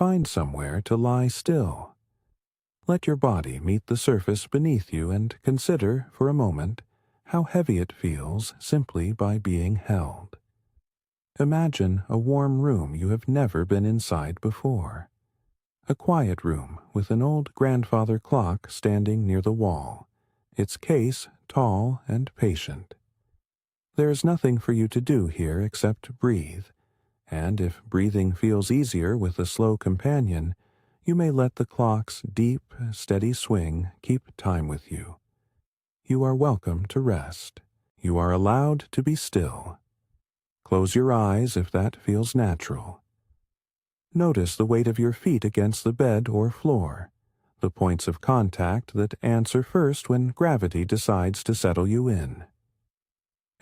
find somewhere to lie still. Let your body meet the surface beneath you and consider, for a moment, how heavy it feels simply by being held. Imagine a warm room you have never been inside before. A quiet room with an old grandfather clock standing near the wall, its case tall and patient. There is nothing for you to do here except breathe, and if breathing feels easier with a slow companion, you may let the clock's deep, steady swing keep time with you. You are welcome to rest. You are allowed to be still. Close your eyes if that feels natural. Notice the weight of your feet against the bed or floor, the points of contact that answer first when gravity decides to settle you in.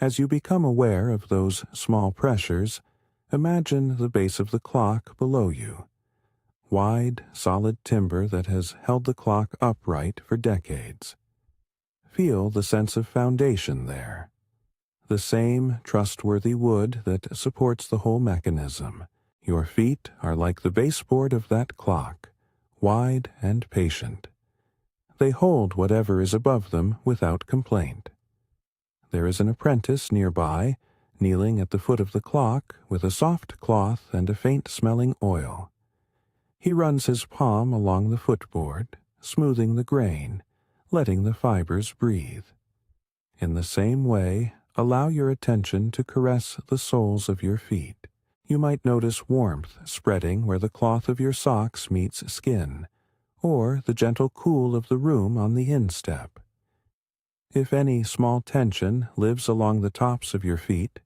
As you become aware of those small pressures, imagine the base of the clock below you. Wide, solid timber that has held the clock upright for decades. Feel the sense of foundation there. The same trustworthy wood that supports the whole mechanism. Your feet are like the baseboard of that clock, wide and patient. They hold whatever is above them without complaint. There is an apprentice nearby, kneeling at the foot of the clock with a soft cloth and a faint-smelling oil. He runs his palm along the footboard, smoothing the grain, letting the fibers breathe. In the same way, allow your attention to caress the soles of your feet. You might notice warmth spreading where the cloth of your socks meets skin, or the gentle cool of the room on the instep. If any small tension lives along the tops of your feet,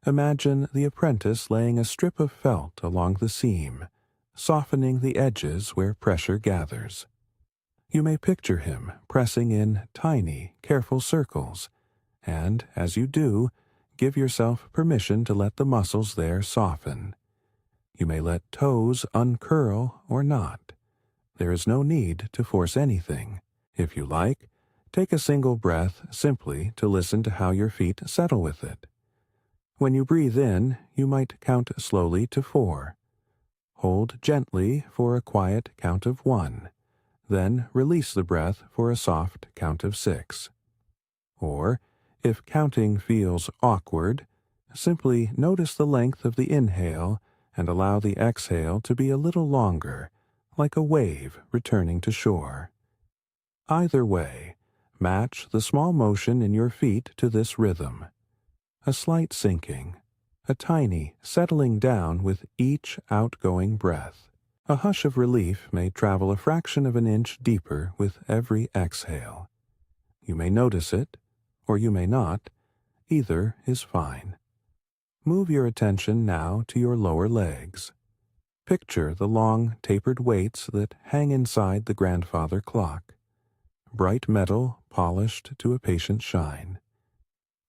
imagine the apprentice laying a strip of felt along the seam, softening the edges where pressure gathers. You may picture him pressing in tiny, careful circles, and, as you do, give yourself permission to let the muscles there soften. You may let toes uncurl or not. There is no need to force anything. If you like, take a single breath simply to listen to how your feet settle with it. When you breathe in, you might count slowly to 4. Hold gently for a quiet count of 1. Then release the breath for a soft count of 6. Or, if counting feels awkward, simply notice the length of the inhale and allow the exhale to be a little longer, like a wave returning to shore. Either way, match the small motion in your feet to this rhythm. A slight sinking, a tiny settling down with each outgoing breath. A hush of relief may travel a fraction of an inch deeper with every exhale. You may notice it, or you may not. Either is fine. Move your attention now to your lower legs. Picture the long, tapered weights that hang inside the grandfather clock. Bright metal polished to a patient shine.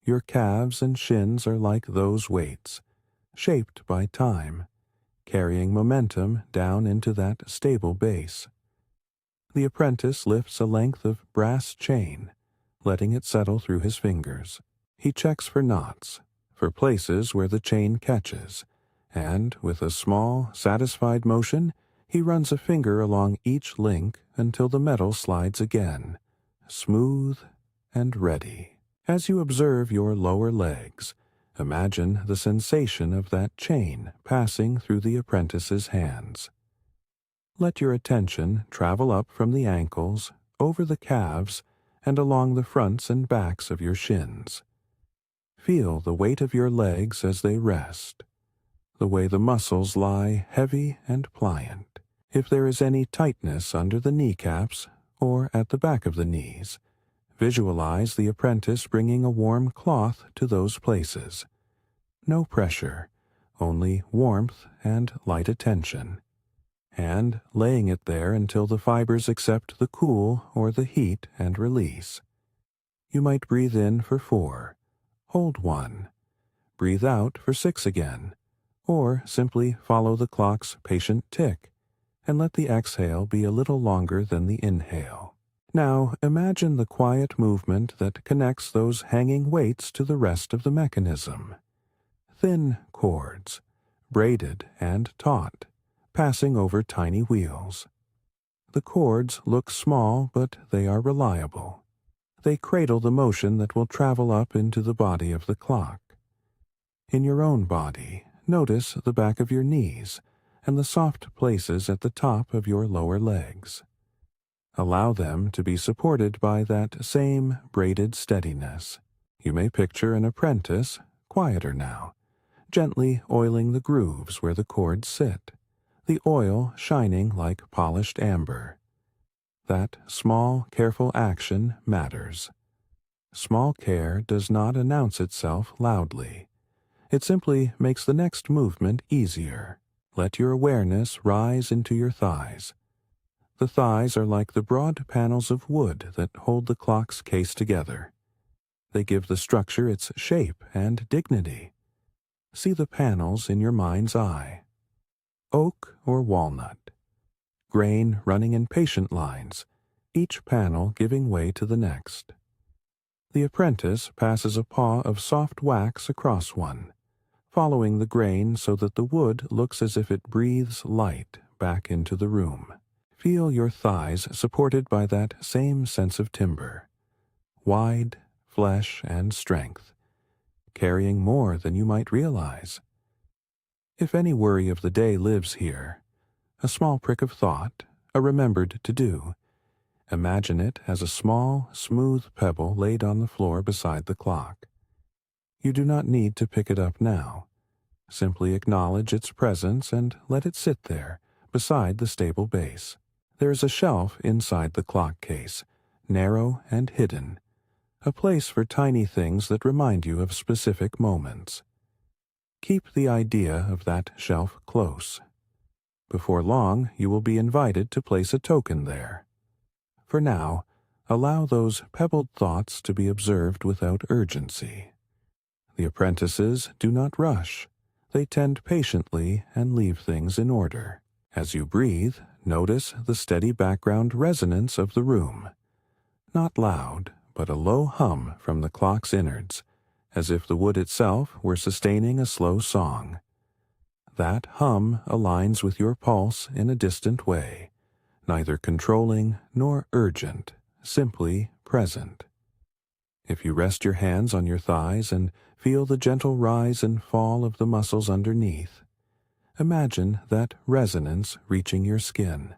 Your calves and shins are like those weights, shaped by time, carrying momentum down into that stable base. The apprentice lifts a length of brass chain, letting it settle through his fingers. He checks for knots, for places where the chain catches, and with a small, satisfied motion, he runs a finger along each link until the metal slides again, smooth and ready. As you observe your lower legs, imagine the sensation of that chain passing through the apprentice's hands. Let your attention travel up from the ankles, over the calves, and along the fronts and backs of your shins. Feel the weight of your legs as they rest, the way the muscles lie heavy and pliant. If there is any tightness under the kneecaps or at the back of the knees, visualize the apprentice bringing a warm cloth to those places. No pressure, only warmth and light attention, and laying it there until the fibers accept the cool or the heat and release. You might breathe in for 4, hold 1, breathe out for 6 again, or simply follow the clock's patient tick, and let the exhale be a little longer than the inhale. Now imagine the quiet movement that connects those hanging weights to the rest of the mechanism. Thin cords, braided and taut, passing over tiny wheels. The cords look small, but they are reliable. They cradle the motion that will travel up into the body of the clock. In your own body, notice the back of your knees and the soft places at the top of your lower legs. Allow them to be supported by that same braided steadiness. You may picture an apprentice, quieter now, gently oiling the grooves where the cords sit, the oil shining like polished amber. That small, careful action matters. Small care does not announce itself loudly. It simply makes the next movement easier. Let your awareness rise into your thighs. The thighs are like the broad panels of wood that hold the clock's case together. They give the structure its shape and dignity. See the panels in your mind's eye. Oak or walnut. Grain running in patient lines, each panel giving way to the next. The apprentice passes a paw of soft wax across one, following the grain so that the wood looks as if it breathes light back into the room. Feel your thighs supported by that same sense of timber. Wide, flesh, and strength, carrying more than you might realize. If any worry of the day lives here, a small prick of thought, a remembered to-do, imagine it as a small, smooth pebble laid on the floor beside the clock. You do not need to pick it up now. Simply acknowledge its presence and let it sit there, beside the stable base. There is a shelf inside the clock case, narrow and hidden, a place for tiny things that remind you of specific moments. Keep the idea of that shelf close. Before long, you will be invited to place a token there. For now, allow those pebbled thoughts to be observed without urgency. The apprentices do not rush. They tend patiently and leave things in order. As you breathe, notice the steady background resonance of the room. Not loud, but a low hum from the clock's innards, as if the wood itself were sustaining a slow song. That hum aligns with your pulse in a distant way, neither controlling nor urgent, simply present. If you rest your hands on your thighs and feel the gentle rise and fall of the muscles underneath, imagine that resonance reaching your skin.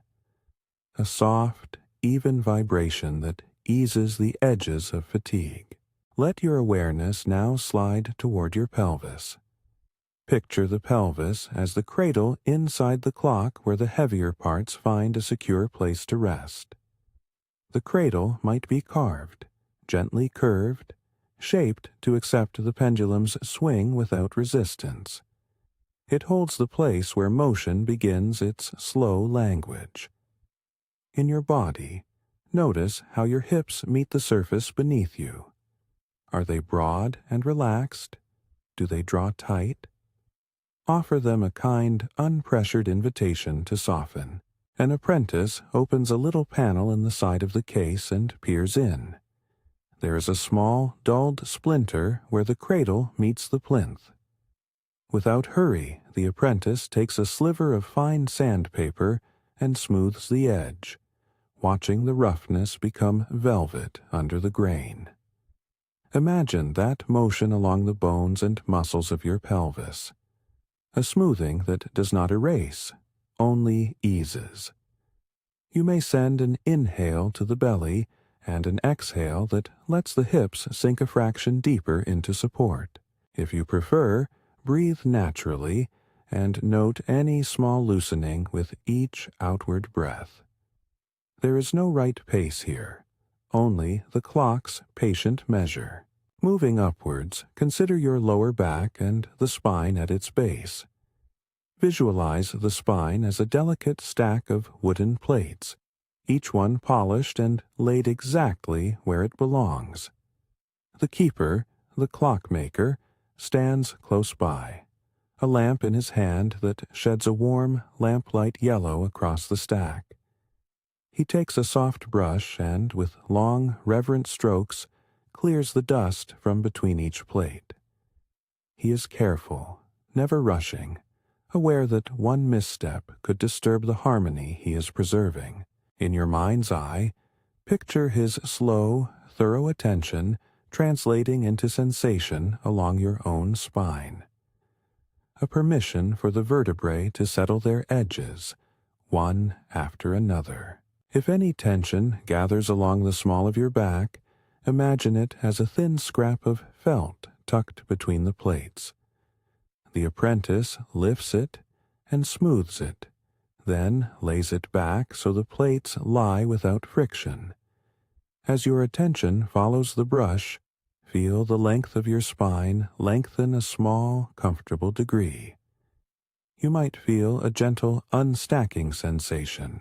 A soft, even vibration that eases the edges of fatigue. Let your awareness now slide toward your pelvis. Picture the pelvis as the cradle inside the clock where the heavier parts find a secure place to rest. The cradle might be carved, gently curved, shaped to accept the pendulum's swing without resistance. It holds the place where motion begins its slow language. In your body, notice how your hips meet the surface beneath you. Are they broad and relaxed? Do they draw tight? Offer them a kind, unpressured invitation to soften. An apprentice opens a little panel in the side of the case and peers in. There is a small, dulled splinter where the cradle meets the plinth. Without hurry, the apprentice takes a sliver of fine sandpaper and smooths the edge, watching the roughness become velvet under the grain. Imagine that motion along the bones and muscles of your pelvis. A smoothing that does not erase, only eases. You may send an inhale to the belly and an exhale that lets the hips sink a fraction deeper into support. If you prefer, breathe naturally and note any small loosening with each outward breath. There is no right pace here, only the clock's patient measure. Moving upwards, consider your lower back and the spine at its base. Visualize the spine as a delicate stack of wooden plates, each one polished and laid exactly where it belongs. The keeper, the clockmaker, stands close by, a lamp in his hand that sheds a warm, lamplight yellow across the stack. He takes a soft brush and, with long, reverent strokes, clears the dust from between each plate. He is careful, never rushing, aware that one misstep could disturb the harmony he is preserving. In your mind's eye, picture his slow, thorough attention translating into sensation along your own spine. A permission for the vertebrae to settle their edges, one after another. If any tension gathers along the small of your back, imagine it as a thin scrap of felt tucked between the plates. The apprentice lifts it and smooths it, then lays it back so the plates lie without friction. As your attention follows the brush, feel the length of your spine lengthen a small, comfortable degree. You might feel a gentle unstacking sensation,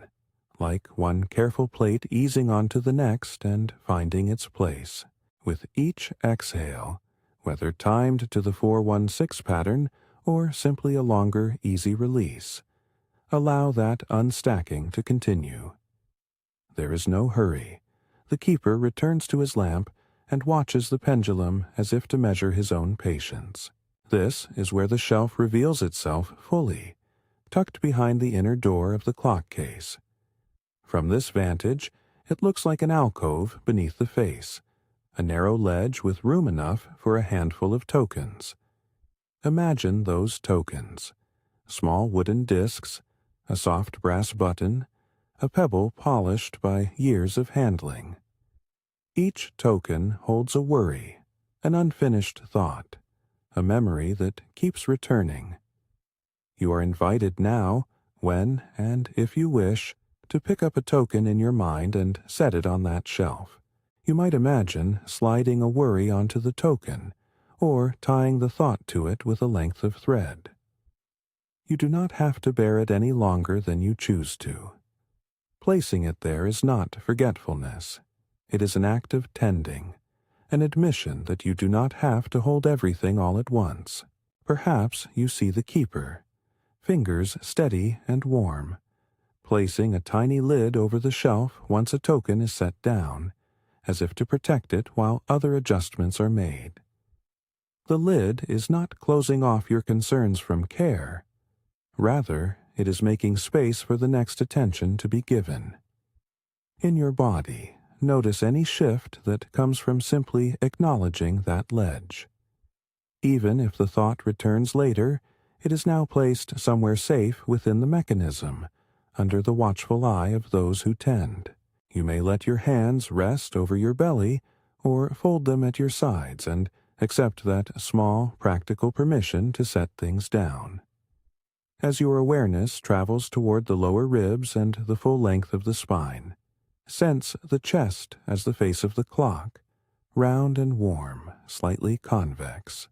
like one careful plate easing onto the next and finding its place. With each exhale, whether timed to the 4-1-6 pattern or simply a longer, easy release, allow that unstacking to continue. There is no hurry. The keeper returns to his lamp and watches the pendulum as if to measure his own patience. This is where the shelf reveals itself fully, tucked behind the inner door of the clock case. From this vantage, it looks like an alcove beneath the face, a narrow ledge with room enough for a handful of tokens. Imagine those tokens: small wooden discs, a soft brass button, a pebble polished by years of handling. Each token holds a worry, an unfinished thought, a memory that keeps returning. You are invited now, when and if you wish, to pick up a token in your mind and set it on that shelf. You might imagine sliding a worry onto the token, or tying the thought to it with a length of thread. You do not have to bear it any longer than you choose to. Placing it there is not forgetfulness. It is an act of tending, an admission that you do not have to hold everything all at once. Perhaps you see the keeper, fingers steady and warm, placing a tiny lid over the shelf once a token is set down, as if to protect it while other adjustments are made. The lid is not closing off your concerns from care. Rather, it is making space for the next attention to be given. In your body, notice any shift that comes from simply acknowledging that ledge. Even if the thought returns later, it is now placed somewhere safe within the mechanism, under the watchful eye of those who tend. You may let your hands rest over your belly, or fold them at your sides and accept that small, practical permission to set things down. As your awareness travels toward the lower ribs and the full length of the spine, sense the chest as the face of the clock, round and warm, slightly convex.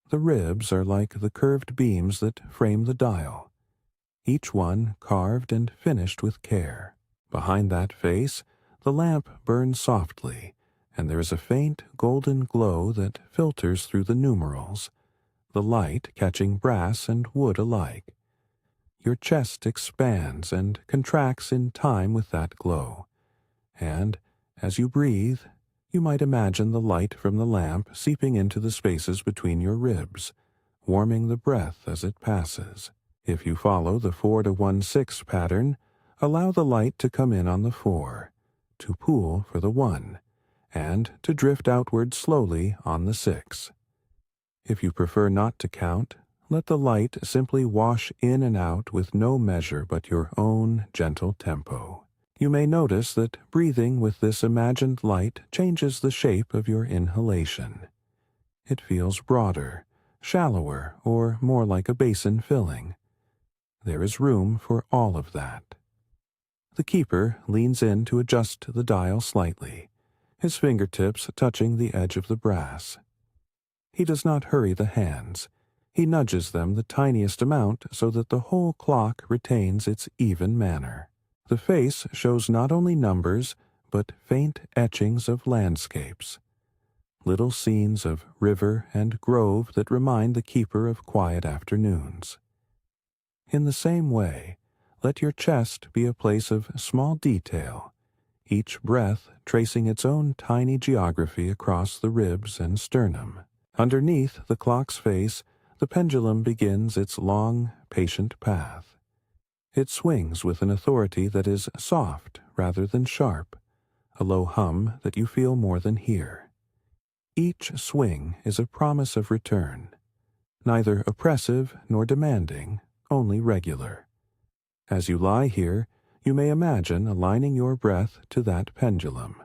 The ribs are like the curved beams that frame the dial, each one carved and finished with care. Behind that face, the lamp burns softly, and there is a faint golden glow that filters through the numerals, the light catching brass and wood alike. Your chest expands and contracts in time with that glow, and, as you breathe, you might imagine the light from the lamp seeping into the spaces between your ribs, warming the breath as it passes. If you follow the 4-1-6 pattern, allow the light to come in on the 4, to pool for the 1, and to drift outward slowly on the 6. If you prefer not to count, let the light simply wash in and out with no measure but your own gentle tempo. You may notice that breathing with this imagined light changes the shape of your inhalation. It feels broader, shallower, or more like a basin filling. There is room for all of that. The keeper leans in to adjust the dial slightly, his fingertips touching the edge of the brass. He does not hurry the hands. He nudges them the tiniest amount so that the whole clock retains its even manner. The face shows not only numbers, but faint etchings of landscapes, little scenes of river and grove that remind the keeper of quiet afternoons. In the same way, let your chest be a place of small detail, each breath tracing its own tiny geography across the ribs and sternum. Underneath the clock's face, The pendulum begins its long, patient path. It swings with an authority that is soft rather than sharp, a low hum that you feel more than hear. Each swing is a promise of return, neither oppressive nor demanding, only regular. As you lie here, you may imagine aligning your breath to that pendulum.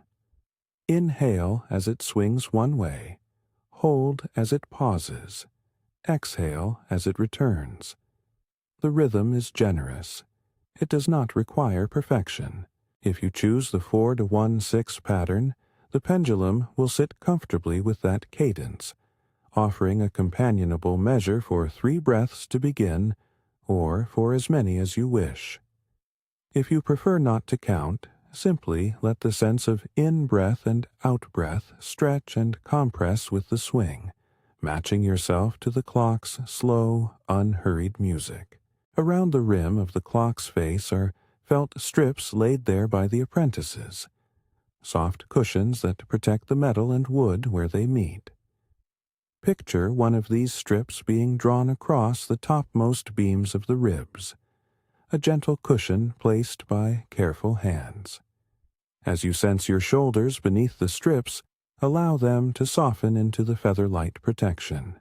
Inhale as it swings one way, hold as it pauses, exhale as it returns. The rhythm is generous. It does not require perfection. If you choose the 4-to-1-6 pattern, the pendulum will sit comfortably with that cadence, offering a companionable measure for 3 breaths to begin, or for as many as you wish. If you prefer not to count, simply let the sense of in-breath and out-breath stretch and compress with the swing, matching yourself to the clock's slow, unhurried music. Around the rim of the clock's face are felt strips laid there by the apprentices, soft cushions that protect the metal and wood where they meet. Picture one of these strips being drawn across the topmost beams of the ribs, a gentle cushion placed by careful hands. As you sense your shoulders beneath the strips, allow them to soften into the feather-light protection.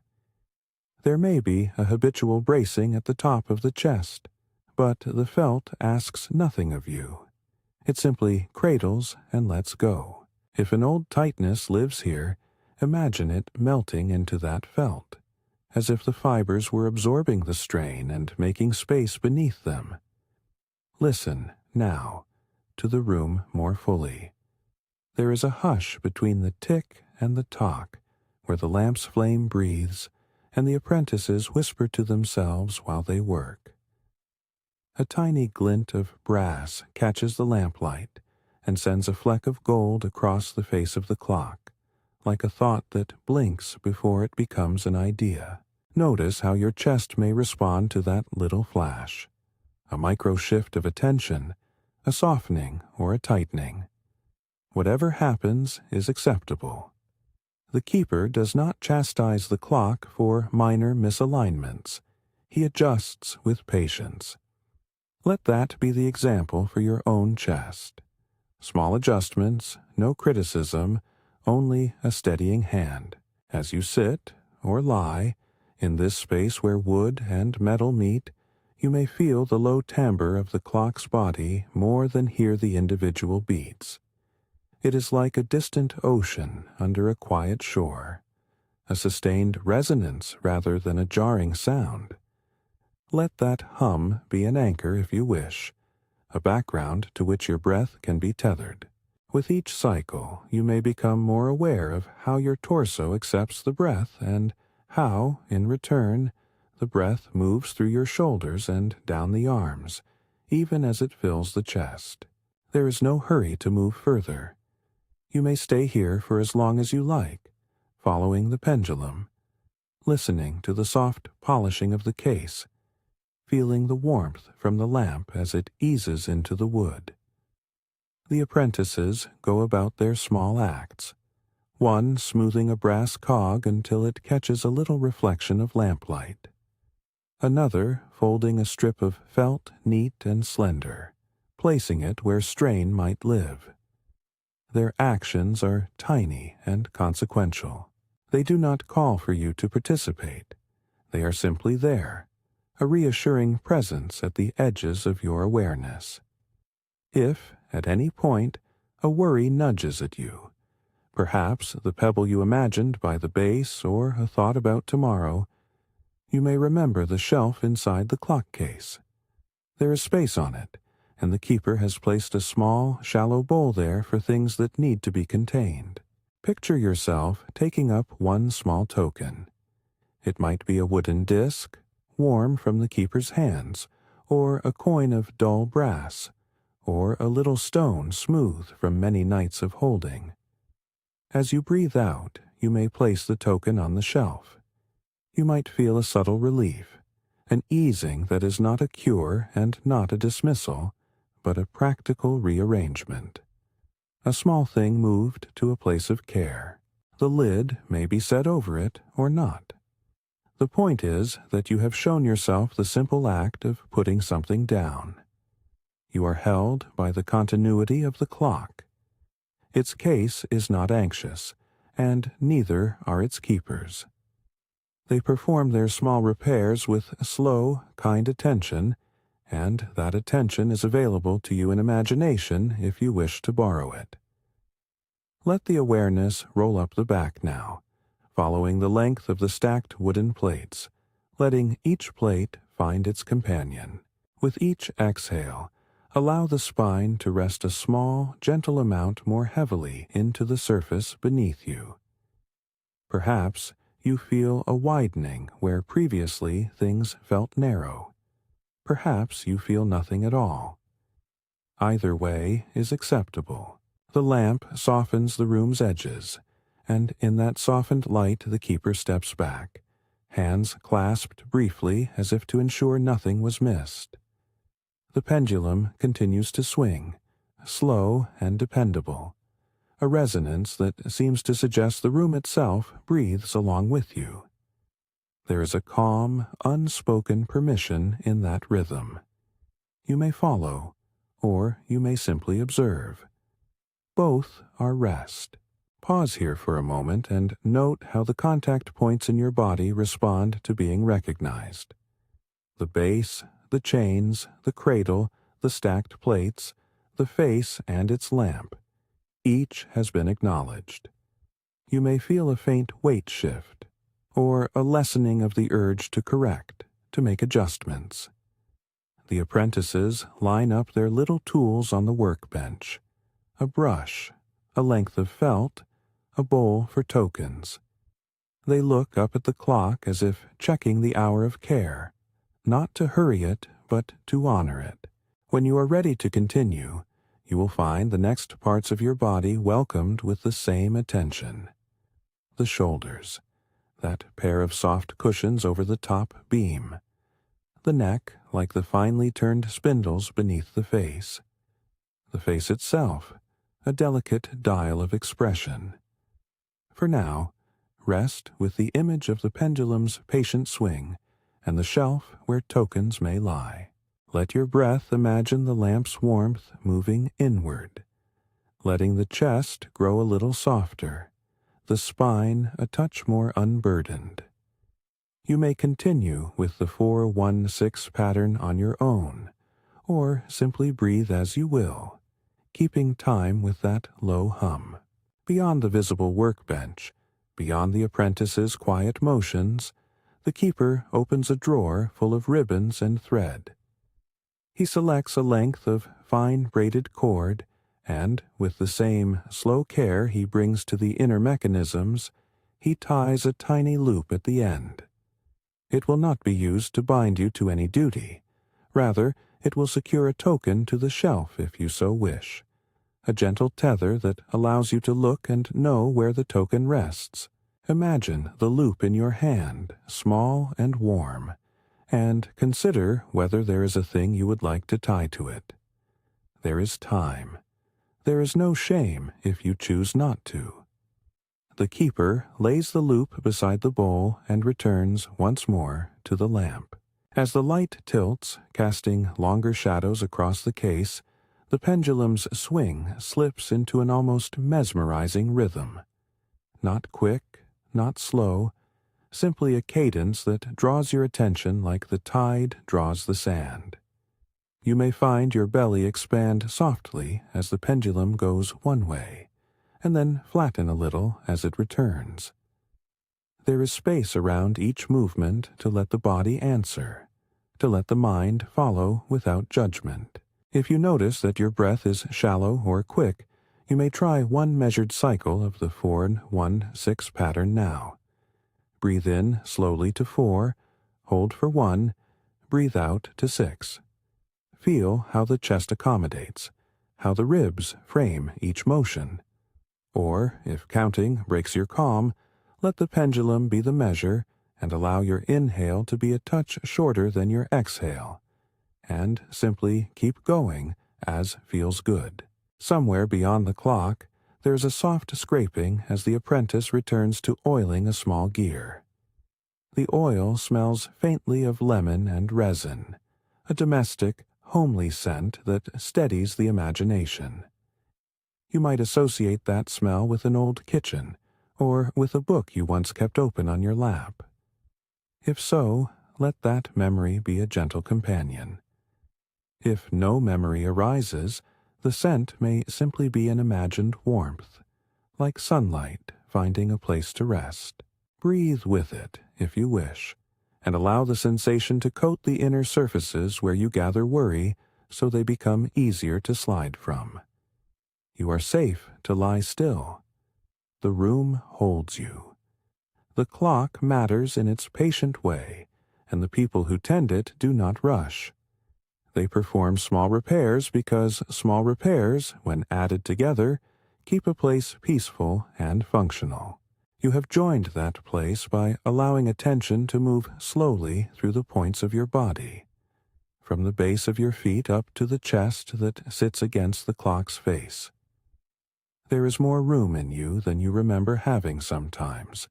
There may be a habitual bracing at the top of the chest, but the felt asks nothing of you. It simply cradles and lets go. If an old tightness lives here, imagine it melting into that felt, as if the fibers were absorbing the strain and making space beneath them. Listen, now, to the room more fully. There is a hush between the tick and the talk, where the lamp's flame breathes, and the apprentices whisper to themselves while they work. A tiny glint of brass catches the lamplight and sends a fleck of gold across the face of the clock, like a thought that blinks before it becomes an idea. Notice how your chest may respond to that little flash. A micro shift of attention, a softening or a tightening. Whatever happens is acceptable. The keeper does not chastise the clock for minor misalignments. He adjusts with patience. Let that be the example for your own chest. Small adjustments, no criticism, only a steadying hand. As you sit, or lie, in this space where wood and metal meet, you may feel the low timbre of the clock's body more than hear the individual beats. It is like a distant ocean under a quiet shore, a sustained resonance rather than a jarring sound. Let that hum be an anchor if you wish, a background to which your breath can be tethered. With each cycle, you may become more aware of how your torso accepts the breath and how, in return, the breath moves through your shoulders and down the arms, even as it fills the chest. There is no hurry to move further. You may stay here for as long as you like, following the pendulum, listening to the soft polishing of the case, feeling the warmth from the lamp as it eases into the wood. The apprentices go about their small acts, one smoothing a brass cog until it catches a little reflection of lamplight, another folding a strip of felt neat and slender, placing it where strain might live. Their actions are tiny and consequential. They do not call for you to participate. They are simply there, a reassuring presence at the edges of your awareness. If, at any point, a worry nudges at you, perhaps the pebble you imagined by the base or a thought about tomorrow, you may remember the shelf inside the clock case. There is space on it, and the keeper has placed a small, shallow bowl there for things that need to be contained. Picture yourself taking up one small token. It might be a wooden disc, warm from the keeper's hands, or a coin of dull brass, or a little stone smooth from many nights of holding. As you breathe out, you may place the token on the shelf. You might feel a subtle relief, an easing that is not a cure and not a dismissal, but a practical rearrangement. A small thing moved to a place of care. The lid may be set over it or not. The point is that you have shown yourself the simple act of putting something down. You are held by the continuity of the clock. Its case is not anxious, and neither are its keepers. They perform their small repairs with slow, kind attention, and that attention is available to you in imagination if you wish to borrow it. Let the awareness roll up the back now, following the length of the stacked wooden plates, letting each plate find its companion. With each exhale, allow the spine to rest a small, gentle amount more heavily into the surface beneath you. Perhaps you feel a widening where previously things felt narrow. Perhaps you feel nothing at all. Either way is acceptable. The lamp softens the room's edges, and in that softened light the keeper steps back, hands clasped briefly as if to ensure nothing was missed. The pendulum continues to swing, slow and dependable, a resonance that seems to suggest the room itself breathes along with you. There is a calm, unspoken permission in that rhythm. You may follow, or you may simply observe. Both are rest. Pause here for a moment and note how the contact points in your body respond to being recognized. The base, the chains, the cradle, the stacked plates, the face and its lamp. Each has been acknowledged. You may feel a faint weight shift, or a lessening of the urge to correct, to make adjustments. The apprentices line up their little tools on the workbench: a brush, a length of felt, a bowl for tokens. They look up at the clock as if checking the hour of care, not to hurry it, but to honor it. When you are ready to continue, you will find the next parts of your body welcomed with the same attention. The shoulders, that pair of soft cushions over the top beam. The neck, like the finely turned spindles beneath the face. The face itself, a delicate dial of expression. For now, rest with the image of the pendulum's patient swing and the shelf where tokens may lie. Let your breath imagine the lamp's warmth moving inward, letting the chest grow a little softer, the spine a touch more unburdened. You may continue with the 4-1-6 pattern on your own, or simply breathe as you will, keeping time with that low hum. Beyond the visible workbench, beyond the apprentice's quiet motions, the keeper opens a drawer full of ribbons and thread. He selects a length of fine braided cord, and, with the same slow care he brings to the inner mechanisms, he ties a tiny loop at the end. It will not be used to bind you to any duty. Rather, it will secure a token to the shelf if you so wish, a gentle tether that allows you to look and know where the token rests. Imagine the loop in your hand, small and warm, and consider whether there is a thing you would like to tie to it. There is time. There is no shame if you choose not to. The keeper lays the loop beside the bowl and returns once more to the lamp. As the light tilts, casting longer shadows across the case, the pendulum's swing slips into an almost mesmerizing rhythm. Not quick, not slow, simply a cadence that draws your attention like the tide draws the sand. You may find your belly expand softly as the pendulum goes one way, and then flatten a little as it returns. There is space around each movement to let the body answer, to let the mind follow without judgment. If you notice that your breath is shallow or quick, you may try one measured cycle of the 4-1-6 pattern now. Breathe in slowly to 4, hold for 1, breathe out to 6. Feel how the chest accommodates, how the ribs frame each motion. Or, if counting breaks your calm, let the pendulum be the measure and allow your inhale to be a touch shorter than your exhale, and simply keep going as feels good. Somewhere beyond the clock, there's a soft scraping as the apprentice returns to oiling a small gear. The oil smells faintly of lemon and resin, a domestic, homely scent that steadies the imagination. You might associate that smell with an old kitchen, or with a book you once kept open on your lap. If so, let that memory be a gentle companion. If no memory arises, the scent may simply be an imagined warmth, like sunlight finding a place to rest. Breathe with it, if you wish, and allow the sensation to coat the inner surfaces where you gather worry so they become easier to slide from. You are safe to lie still. The room holds you. The clock matters in its patient way, and the people who tend it do not rush. They perform small repairs because small repairs, when added together, keep a place peaceful and functional. You have joined that place by allowing attention to move slowly through the points of your body, from the base of your feet up to the chest that sits against the clock's face. There is more room in you than you remember having sometimes,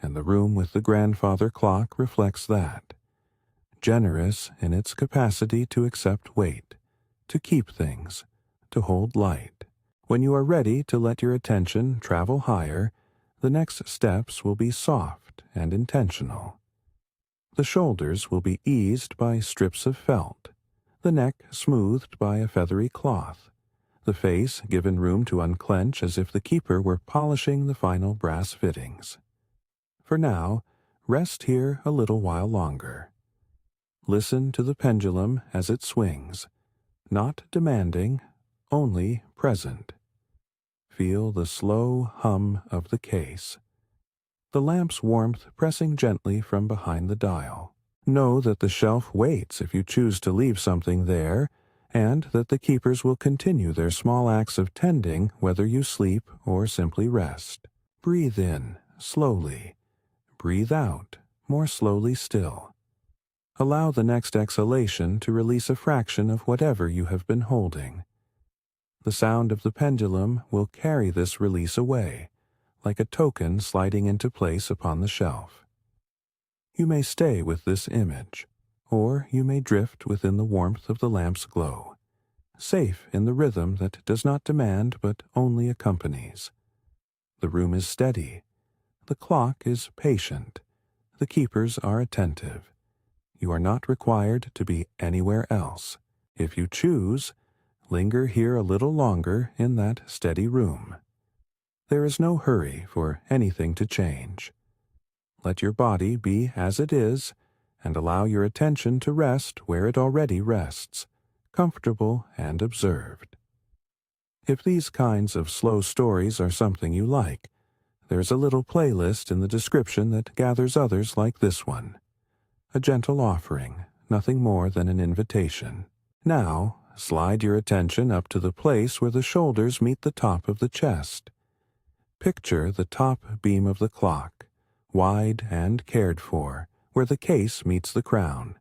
and the room with the grandfather clock reflects that. Generous in its capacity to accept weight, to keep things, to hold light. When you are ready to let your attention travel higher, the next steps will be soft and intentional. The shoulders will be eased by strips of felt, the neck smoothed by a feathery cloth, the face given room to unclench as if the keeper were polishing the final brass fittings. For now, rest here a little while longer. Listen to the pendulum as it swings, not demanding, only present. Feel the slow hum of the case, the lamp's warmth pressing gently from behind the dial. Know that the shelf waits if you choose to leave something there, and that the keepers will continue their small acts of tending whether you sleep or simply rest. Breathe in, slowly. Breathe out, more slowly still. Allow the next exhalation to release a fraction of whatever you have been holding. The sound of the pendulum will carry this release away, like a token sliding into place upon the shelf. You may stay with this image, or you may drift within the warmth of the lamp's glow, safe in the rhythm that does not demand but only accompanies. The room is steady. The clock is patient. The keepers are attentive. You are not required to be anywhere else. If you choose, linger here a little longer in that steady room. There is no hurry for anything to change. Let your body be as it is, and allow your attention to rest where it already rests, comfortable and observed. If these kinds of slow stories are something you like, there's a little playlist in the description that gathers others like this one. A gentle offering, nothing more than an invitation. Now, slide your attention up to the place where the shoulders meet the top of the chest. Picture the top beam of the clock, wide and cared for, where the case meets the crown.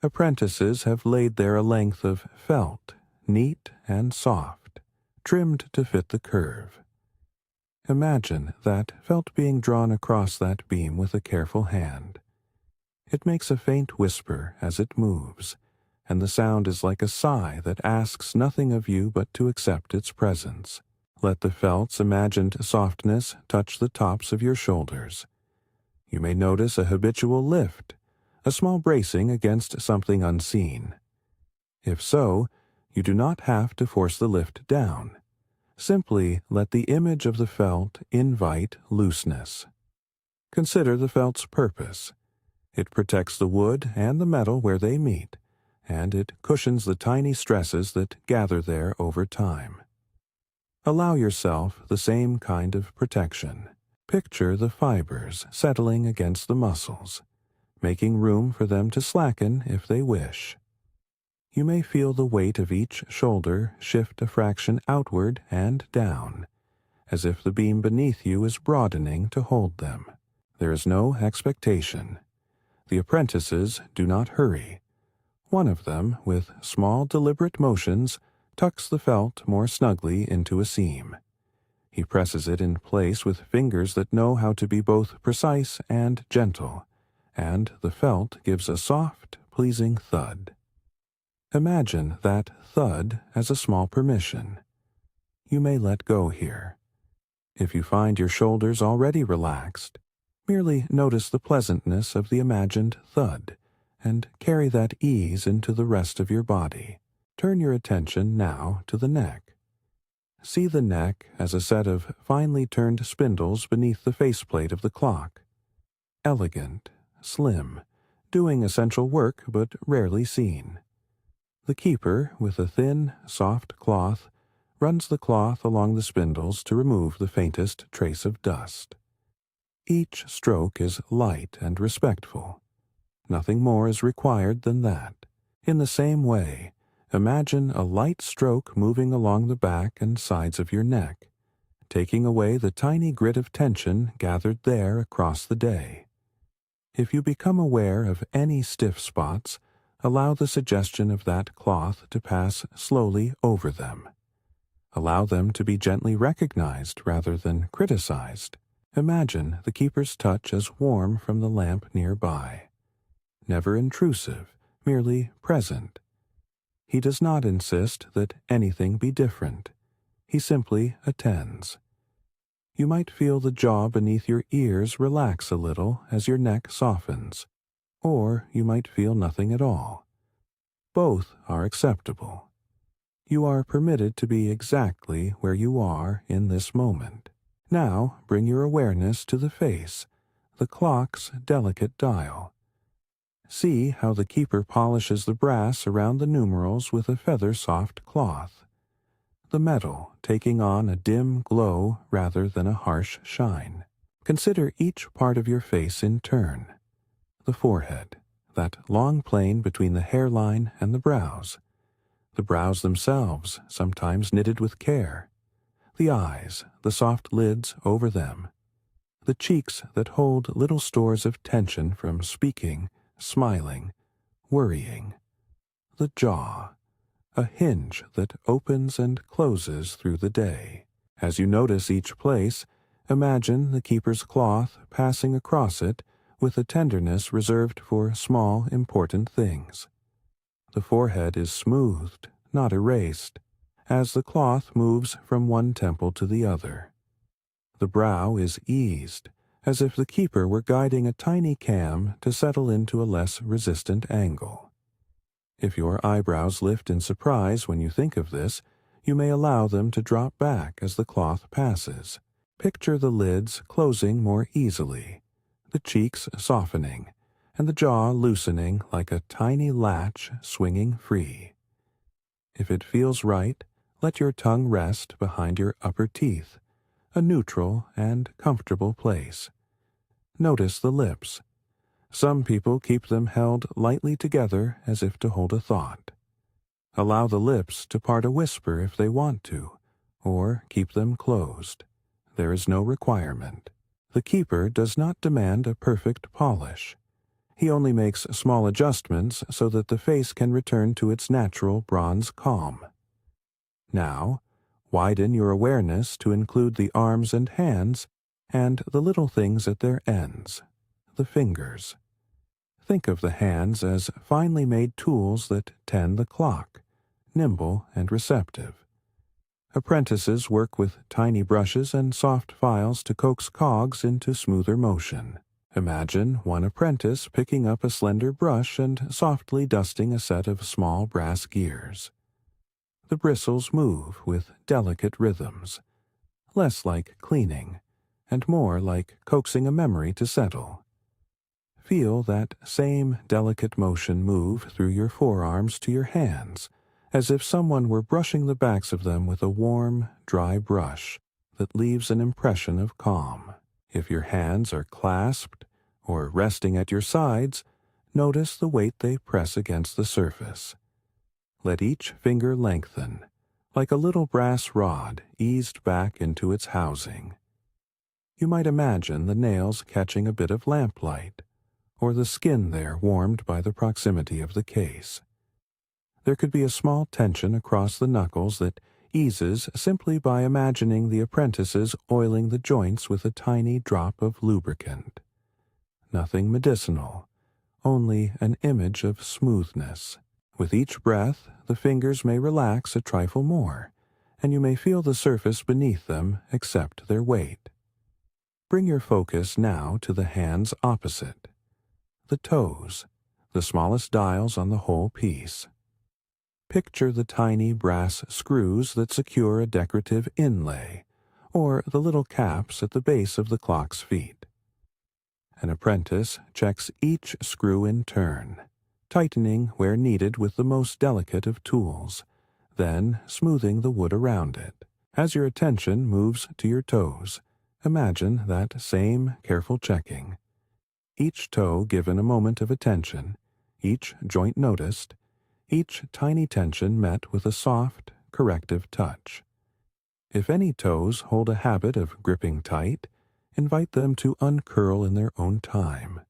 Apprentices have laid there a length of felt, neat and soft, trimmed to fit the curve. Imagine that felt being drawn across that beam with a careful hand. It makes a faint whisper as it moves, and the sound is like a sigh that asks nothing of you but to accept its presence. Let the felt's imagined softness touch the tops of your shoulders. You may notice a habitual lift, a small bracing against something unseen. If so, you do not have to force the lift down. Simply let the image of the felt invite looseness. Consider the felt's purpose. It protects the wood and the metal where they meet, and it cushions the tiny stresses that gather there over time. Allow yourself the same kind of protection. Picture the fibers settling against the muscles, making room for them to slacken if they wish. You may feel the weight of each shoulder shift a fraction outward and down, as if the beam beneath you is broadening to hold them. There is no expectation. The apprentices do not hurry. One of them, with small deliberate motions, tucks the felt more snugly into a seam. He presses it in place with fingers that know how to be both precise and gentle, and the felt gives a soft, pleasing thud. Imagine that thud as a small permission. You may let go here. If you find your shoulders already relaxed, merely notice the pleasantness of the imagined thud and carry that ease into the rest of your body. Turn your attention now to the neck. See the neck as a set of finely turned spindles beneath the faceplate of the clock. Elegant, slim, doing essential work but rarely seen. The keeper, with a thin, soft cloth, runs the cloth along the spindles to remove the faintest trace of dust. Each stroke is light and respectful. Nothing more is required than that. In the same way, imagine a light stroke moving along the back and sides of your neck, taking away the tiny grit of tension gathered there across the day. If you become aware of any stiff spots, allow the suggestion of that cloth to pass slowly over them. Allow them to be gently recognized rather than criticized. Imagine the keeper's touch as warm from the lamp nearby. Never intrusive, merely present. He does not insist that anything be different. He simply attends. You might feel the jaw beneath your ears relax a little as your neck softens, or you might feel nothing at all. Both are acceptable. You are permitted to be exactly where you are in this moment. Now bring your awareness to the face, the clock's delicate dial. See how the keeper polishes the brass around the numerals with a feather-soft cloth, the metal taking on a dim glow rather than a harsh shine. Consider each part of your face in turn. The forehead, that long plane between the hairline and the brows. The brows themselves, sometimes knitted with care. The eyes, the soft lids over them. The cheeks that hold little stores of tension from speaking, smiling, worrying. The jaw, a hinge that opens and closes through the day. As you notice each place, imagine the keeper's cloth passing across it with a tenderness reserved for small, important things. The forehead is smoothed, not erased, as the cloth moves from one temple to the other. The brow is eased, as if the keeper were guiding a tiny cam to settle into a less resistant angle. If your eyebrows lift in surprise when you think of this, you may allow them to drop back as the cloth passes. Picture the lids closing more easily, the cheeks softening, and the jaw loosening like a tiny latch swinging free. If it feels right, let your tongue rest behind your upper teeth, a neutral and comfortable place. Notice the lips. Some people keep them held lightly together as if to hold a thought. Allow the lips to part a whisper if they want to, or keep them closed. There is no requirement. The keeper does not demand a perfect polish. He only makes small adjustments so that the face can return to its natural bronze calm. Now, widen your awareness to include the arms and hands and the little things at their ends, the fingers. Think of the hands as finely made tools that tend the clock, nimble and receptive. Apprentices work with tiny brushes and soft files to coax cogs into smoother motion. Imagine one apprentice picking up a slender brush and softly dusting a set of small brass gears. The bristles move with delicate rhythms, less like cleaning, and more like coaxing a memory to settle. Feel that same delicate motion move through your forearms to your hands, as if someone were brushing the backs of them with a warm, dry brush that leaves an impression of calm. If your hands are clasped or resting at your sides, notice the weight they press against the surface. Let each finger lengthen, like a little brass rod eased back into its housing. You might imagine the nails catching a bit of lamplight, or the skin there warmed by the proximity of the case. There could be a small tension across the knuckles that eases simply by imagining the apprentices oiling the joints with a tiny drop of lubricant. nothing medicinal, only an image of smoothness. With each breath, the fingers may relax a trifle more, and you may feel the surface beneath them accept their weight. Bring your focus now to the hands opposite, the toes, the smallest dials on the whole piece. Picture the tiny brass screws that secure a decorative inlay, or the little caps at the base of the clock's feet. An apprentice checks each screw in turn, tightening where needed with the most delicate of tools, then smoothing the wood around it. As your attention moves to your toes, imagine that same careful checking. Each toe given a moment of attention, each joint noticed, each tiny tension met with a soft, corrective touch. If any toes hold a habit of gripping tight, invite them to uncurl in their own time.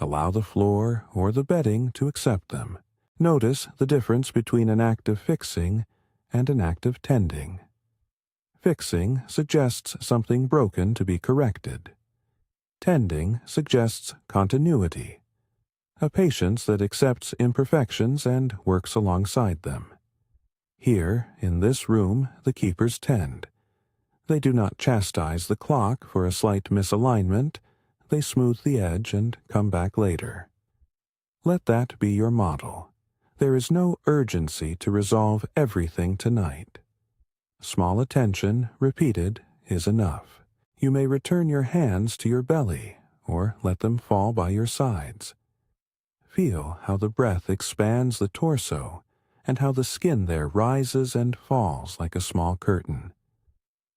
Allow the floor or the bedding to accept them. Notice the difference between an act of fixing and an act of tending. Fixing suggests something broken to be corrected. Tending suggests continuity, a patience that accepts imperfections and works alongside them. Here, in this room, the keepers tend. They do not chastise the clock for a slight misalignment, they smooth the edge and come back later. Let that be your model. There is no urgency to resolve everything tonight. Small attention, repeated, is enough. You may return your hands to your belly, or let them fall by your sides. Feel how the breath expands the torso, and how the skin there rises and falls like a small curtain.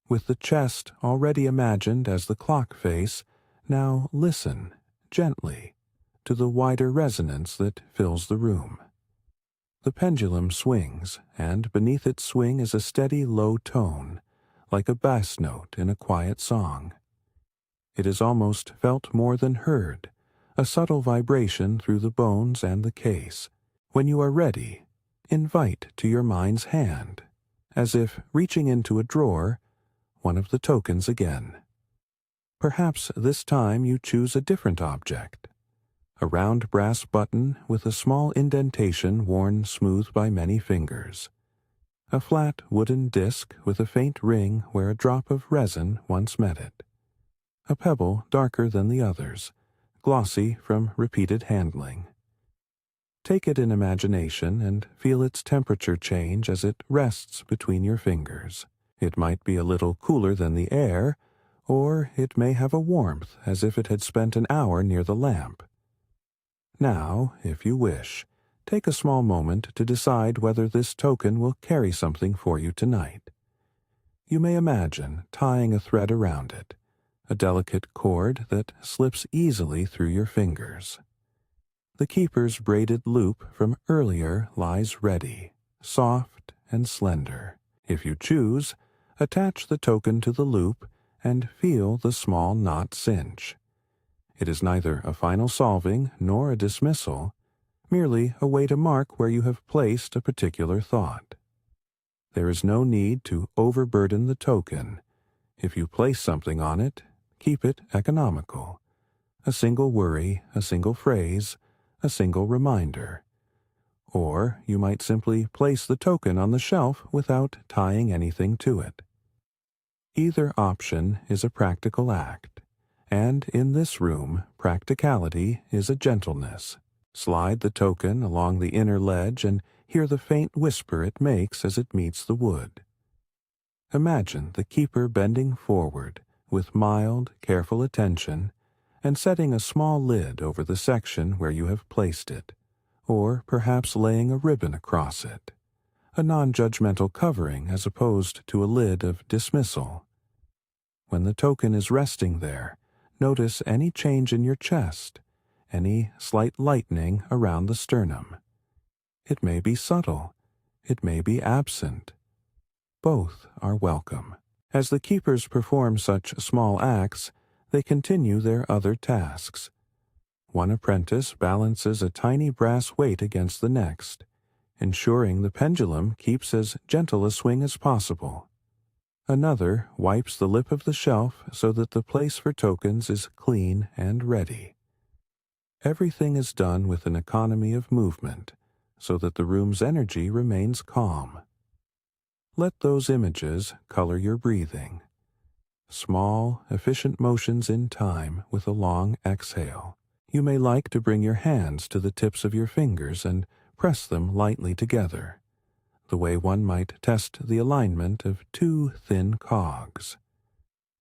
With the chest already imagined as the clock face, now listen, gently, to the wider resonance that fills the room. The pendulum swings, and beneath its swing is a steady low tone, like a bass note in a quiet song. It is almost felt more than heard, a subtle vibration through the bones and the case. When you are ready, invite to your mind's hand, as if reaching into a drawer, one of the tokens again. Perhaps this time you choose a different object. A round brass button with a small indentation worn smooth by many fingers. A flat wooden disc with a faint ring where a drop of resin once met it. A pebble darker than the others, glossy from repeated handling. Take it in imagination and feel its temperature change as it rests between your fingers. It might be a little cooler than the air, or it may have a warmth as if it had spent an hour near the lamp. Now, if you wish, take a small moment to decide whether this token will carry something for you tonight. You may imagine tying a thread around it, a delicate cord that slips easily through your fingers. The keeper's braided loop from earlier lies ready, soft and slender. If you choose, attach the token to the loop and feel the small knot cinch. It is neither a final solving nor a dismissal, merely a way to mark where you have placed a particular thought. There is no need to overburden the token. If you place something on it, keep it economical. A single worry, a single phrase, a single reminder. Or you might simply place the token on the shelf without tying anything to it. Either option is a practical act, and in this room, practicality is a gentleness. Slide the token along the inner ledge and hear the faint whisper it makes as it meets the wood. Imagine the keeper bending forward with mild, careful attention and setting a small lid over the section where you have placed it, or perhaps laying a ribbon across it, a non-judgmental covering as opposed to a lid of dismissal. When the token is resting there, notice any change in your chest, any slight lightening around the sternum. It may be subtle, it may be absent. Both are welcome. As the keepers perform such small acts, they continue their other tasks. One apprentice balances a tiny brass weight against the next, ensuring the pendulum keeps as gentle a swing as possible. Another wipes the lip of the shelf so that the place for tokens is clean and ready. Everything is done with an economy of movement, so that the room's energy remains calm. Let those images color your breathing. Small, efficient motions in time with a long exhale. You may like to bring your hands to the tips of your fingers and press them lightly together, the way one might test the alignment of two thin cogs.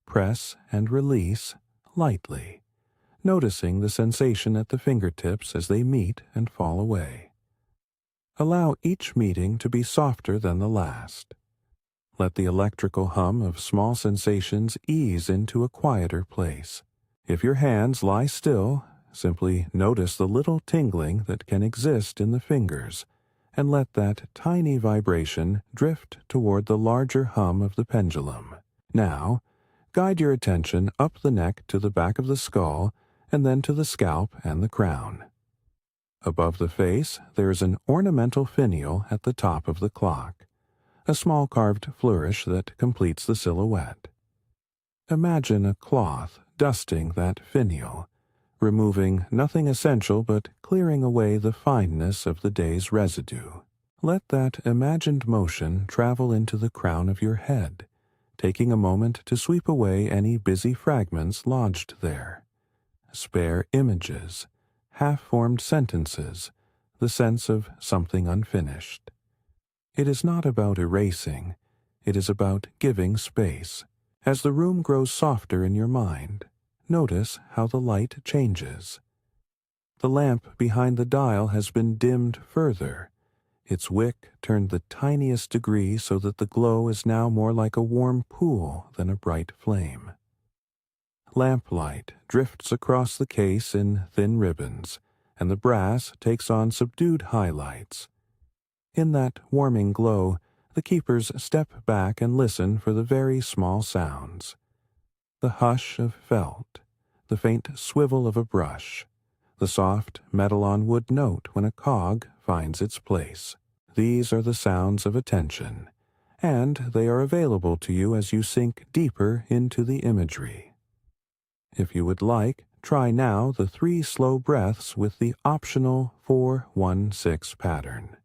Press and release lightly, noticing the sensation at the fingertips as they meet and fall away. Allow each meeting to be softer than the last. Let the electrical hum of small sensations ease into a quieter place. If your hands lie still, simply notice the little tingling that can exist in the fingers, and let that tiny vibration drift toward the larger hum of the pendulum. Now, guide your attention up the neck to the back of the skull, and then to the scalp and the crown. Above the face, there is an ornamental finial at the top of the clock, a small carved flourish that completes the silhouette. Imagine a cloth dusting that finial, removing nothing essential but clearing away the fineness of the day's residue. Let that imagined motion travel into the crown of your head, taking a moment to sweep away any busy fragments lodged there. Spare images, half-formed sentences, the sense of something unfinished. It is not about erasing, it is about giving space. As the room grows softer in your mind, notice how the light changes. The lamp behind the dial has been dimmed further, its wick turned the tiniest degree so that the glow is now more like a warm pool than a bright flame. Lamplight drifts across the case in thin ribbons, and the brass takes on subdued highlights. In that warming glow, the keepers step back and listen for the very small sounds. The hush of felt, the faint swivel of a brush, the soft metal-on-wood note when a cog finds its place. These are the sounds of attention, and they are available to you as you sink deeper into the imagery. If you would like, try now the 3 slow breaths with the optional 4-1-6 pattern.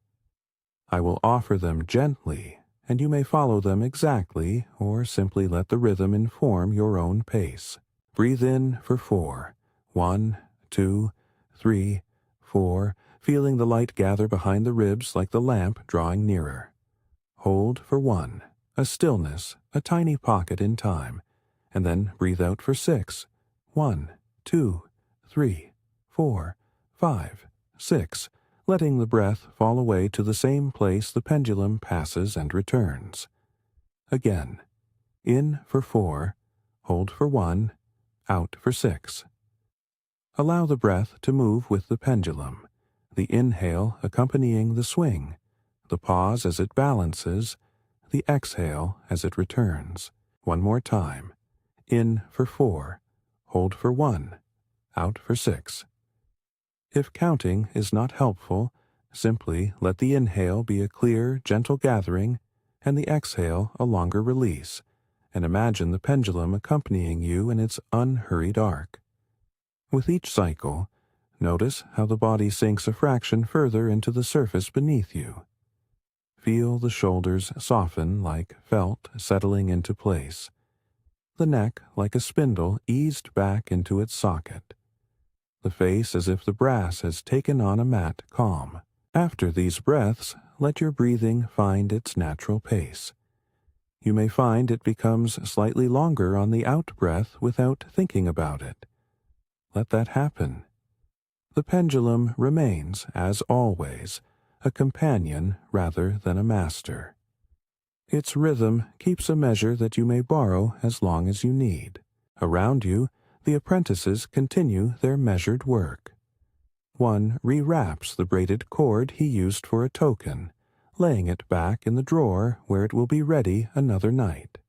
I will offer them gently, and you may follow them exactly or simply let the rhythm inform your own pace. Breathe in for 4. 1, 2, 3, 4, feeling the light gather behind the ribs like the lamp drawing nearer. Hold for 1, a stillness, a tiny pocket in time, and then breathe out for 6. 1, 2, 3, 4, 5, 6, letting the breath fall away to the same place the pendulum passes and returns. Again, in for 4, hold for 1, out for 6. Allow the breath to move with the pendulum, the inhale accompanying the swing, the pause as it balances, the exhale as it returns. One more time. In for 4, hold for 1, out for 6. If counting is not helpful, simply let the inhale be a clear, gentle gathering and the exhale a longer release, and imagine the pendulum accompanying you in its unhurried arc. With each cycle, notice how the body sinks a fraction further into the surface beneath you. Feel the shoulders soften like felt settling into place, the neck like a spindle eased back into its socket, the face as if the brass has taken on a matte calm. After these breaths, let your breathing find its natural pace. You may find it becomes slightly longer on the out-breath without thinking about it. Let that happen. The pendulum remains, as always, a companion rather than a master. Its rhythm keeps a measure that you may borrow as long as you need. Around you, the apprentices continue their measured work. One rewraps the braided cord he used for a token, laying it back in the drawer where it will be ready another night.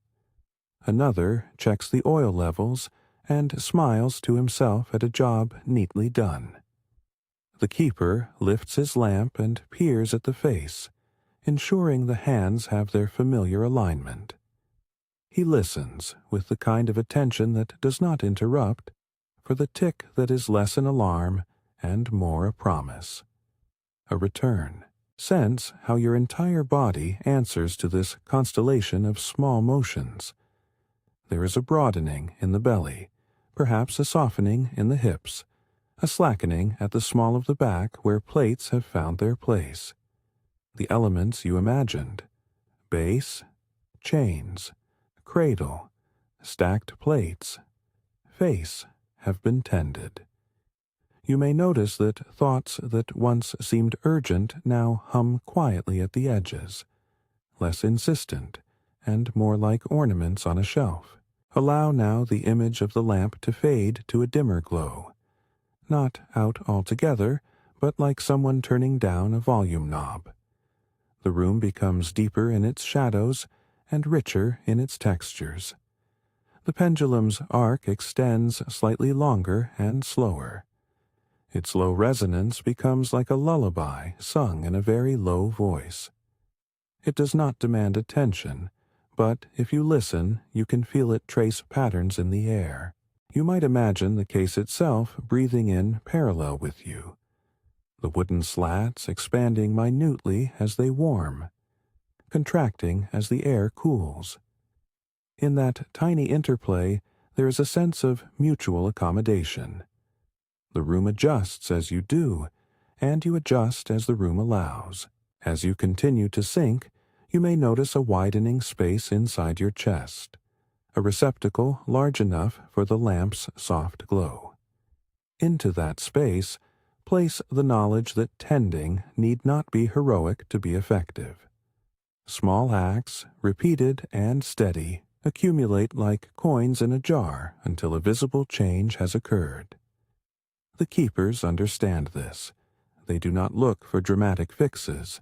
Another checks the oil levels and smiles to himself at a job neatly done. The keeper lifts his lamp and peers at the face, ensuring the hands have their familiar alignment. He listens with the kind of attention that does not interrupt, for the tick that is less an alarm and more a promise. A return. Sense how your entire body answers to this constellation of small motions. There is a broadening in the belly, perhaps a softening in the hips, a slackening at the small of the back where plates have found their place. The elements you imagined: base, chains, cradle, stacked plates, face, have been tended. You may notice that thoughts that once seemed urgent now hum quietly at the edges, less insistent, and more like ornaments on a shelf. Allow now the image of the lamp to fade to a dimmer glow, not out altogether, but like someone turning down a volume knob. The room becomes deeper in its shadows and richer in its textures. The pendulum's arc extends slightly longer and slower. Its low resonance becomes like a lullaby sung in a very low voice. It does not demand attention, but if you listen, you can feel it trace patterns in the air. You might imagine the case itself breathing in parallel with you, the wooden slats expanding minutely as they warm, contracting as the air cools. In that tiny interplay, there is a sense of mutual accommodation. The room adjusts as you do, and you adjust as the room allows. As you continue to sink, you may notice a widening space inside your chest, a receptacle large enough for the lamp's soft glow. Into that space, place the knowledge that tending need not be heroic to be effective. Small acts, repeated and steady, accumulate like coins in a jar until a visible change has occurred. The keepers understand this. They do not look for dramatic fixes.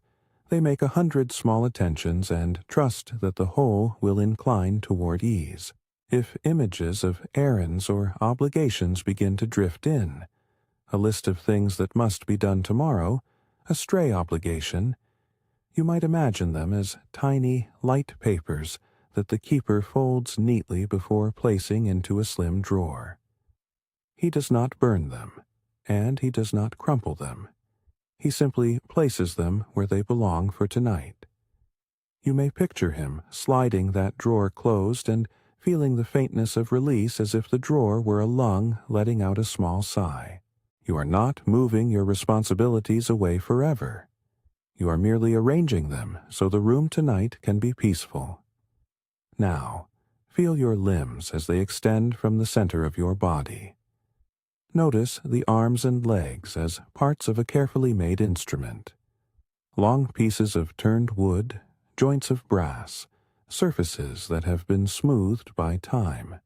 They make 100 small attentions and trust that the whole will incline toward ease. If images of errands or obligations begin to drift in, a list of things that must be done tomorrow, a stray obligation, you might imagine them as tiny, light papers that the keeper folds neatly before placing into a slim drawer. He does not burn them, and he does not crumple them. He simply places them where they belong for tonight. You may picture him sliding that drawer closed and feeling the faintness of release as if the drawer were a lung letting out a small sigh. You are not moving your responsibilities away forever. You are merely arranging them so the room tonight can be peaceful. Now, feel your limbs as they extend from the center of your body. Notice the arms and legs as parts of a carefully made instrument. Long pieces of turned wood, joints of brass, surfaces that have been smoothed by time.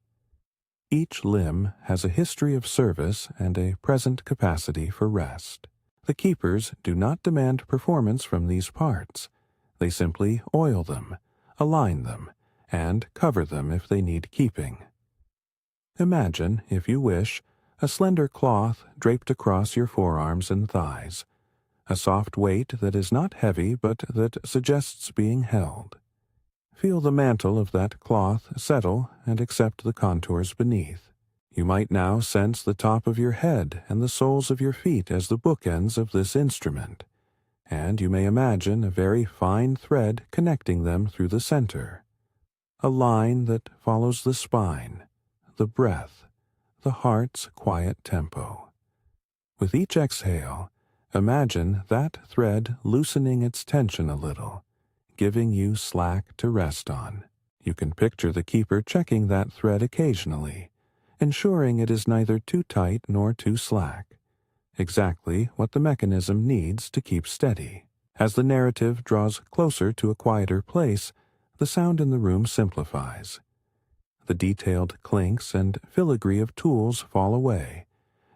Each limb has a history of service and a present capacity for rest. The keepers do not demand performance from these parts. They simply oil them, align them, and cover them if they need keeping. Imagine, if you wish, a slender cloth draped across your forearms and thighs, a soft weight that is not heavy but that suggests being held. Feel the mantle of that cloth settle and accept the contours beneath. You might now sense the top of your head and the soles of your feet as the bookends of this instrument, and you may imagine a very fine thread connecting them through the center, a line that follows the spine, the breath, the heart's quiet tempo. With each exhale, imagine that thread loosening its tension a little, giving you slack to rest on. You can picture the keeper checking that thread occasionally, ensuring it is neither too tight nor too slack, exactly what the mechanism needs to keep steady. As the narrative draws closer to a quieter place, the sound in the room simplifies. The detailed clinks and filigree of tools fall away,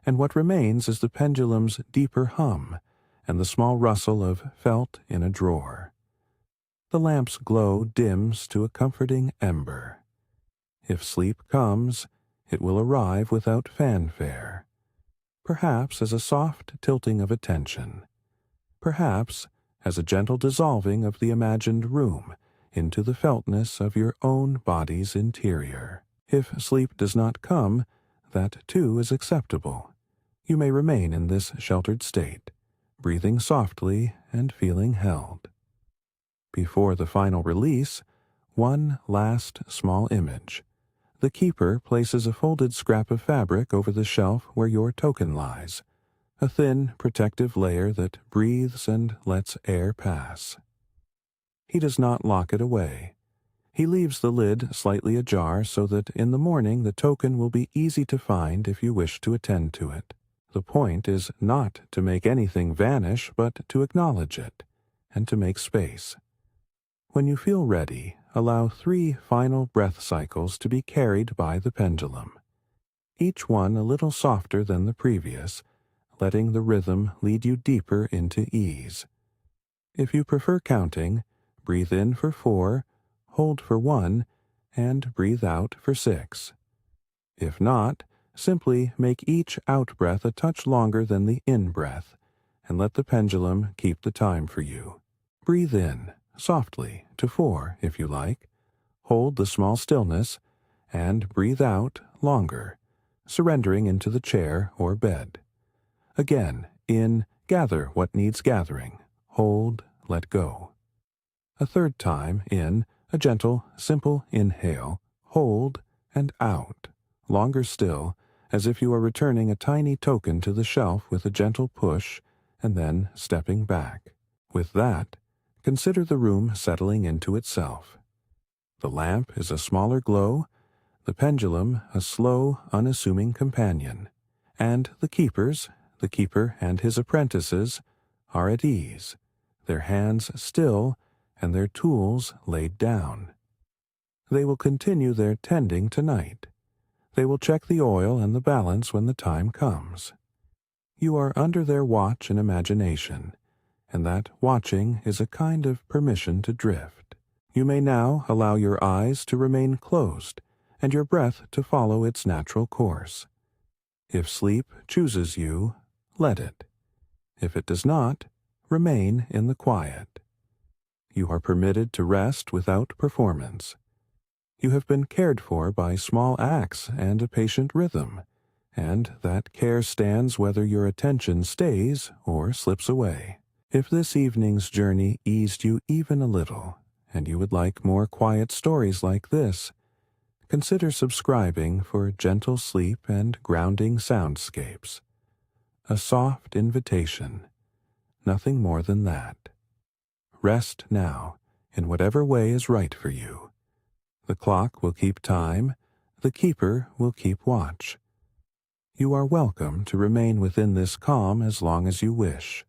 and what remains is the pendulum's deeper hum and the small rustle of felt in a drawer. The lamp's glow dims to a comforting ember. If sleep comes, it will arrive without fanfare, perhaps as a soft tilting of attention, perhaps as a gentle dissolving of the imagined room into the feltness of your own body's interior. If sleep does not come, that too is acceptable. You may remain in this sheltered state, breathing softly and feeling held. Before the final release, one last small image. The keeper places a folded scrap of fabric over the shelf where your token lies, a thin, protective layer that breathes and lets air pass. He does not lock it away. He leaves the lid slightly ajar so that in the morning the token will be easy to find if you wish to attend to it. The point is not to make anything vanish, but to acknowledge it and to make space. When you feel ready, allow 3 final breath cycles to be carried by the pendulum, each one a little softer than the previous, letting the rhythm lead you deeper into ease. If you prefer counting, breathe in for 4, hold for 1, and breathe out for 6. If not, simply make each out-breath a touch longer than the in-breath, and let the pendulum keep the time for you. Breathe in, softly, to 4 if you like. Hold the small stillness, and breathe out longer, surrendering into the chair or bed. Again, in, gather what needs gathering. Hold, let go. A third time, in, a gentle, simple inhale, hold, and out. Longer still, as if you are returning a tiny token to the shelf with a gentle push, and then stepping back. With that, consider the room settling into itself. The lamp is a smaller glow, the pendulum a slow, unassuming companion, and the keeper and his apprentices, are at ease, their hands still and their tools laid down. They will continue their tending tonight. They will check the oil and the balance when the time comes. You are under their watch and imagination, and that watching is a kind of permission to drift. You may now allow your eyes to remain closed and your breath to follow its natural course. If sleep chooses you, let it. If it does not, remain in the quiet. You are permitted to rest without performance. You have been cared for by small acts and a patient rhythm, and that care stands whether your attention stays or slips away. If this evening's journey eased you even a little, and you would like more quiet stories like this, consider subscribing for gentle sleep and grounding soundscapes. A soft invitation, nothing more than that. Rest now, in whatever way is right for you. The clock will keep time, the keeper will keep watch. You are welcome to remain within this calm as long as you wish.